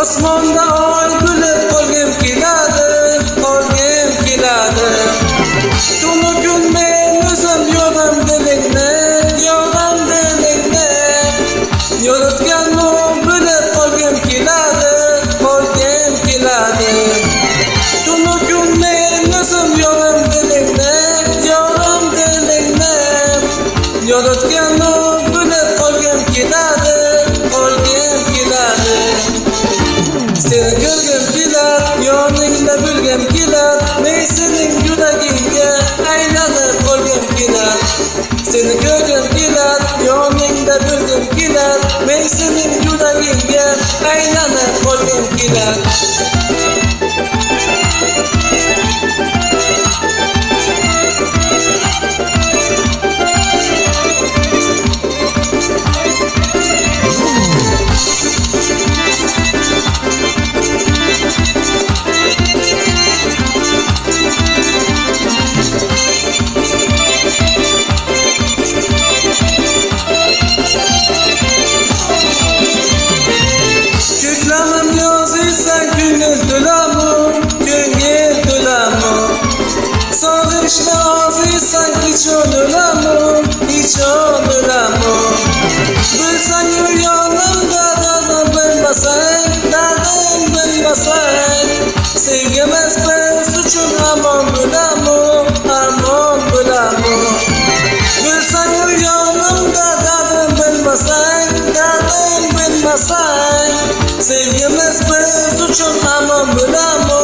Osmonda oy kulib qolgim keladi. Tunu kun men o'zim yo'g'im dilingni, yo'ritgan nur bilib qolgim keladi. Tunu kun men o'zim yo'g'im dilingni, yo'ritgan nur bilib qolgim keladi. Seni ko'rgim kelar, yoningda bo'lgim kelar, men sening yuragingga aylanib qolgim kelar. Seni ko'rgim kelar, yoningda bo'lgim kelar, men sening yuragingga aylanib qolgim kelar. Sog'inchda oziysan hiç o'lamu. Bilsang-u yonimda dardim bilmasang, sevgimiz biz uchun amon bo'lamu. Bilsang-u yonimda dardim bilmasang, sevgimiz biz uchun amon bo'lamu.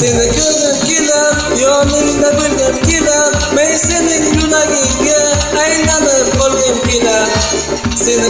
Seni ko'rgim kelar, yoningda bo'lgim kelar, men sening yuragingga aylanib qolgim kelar. Seni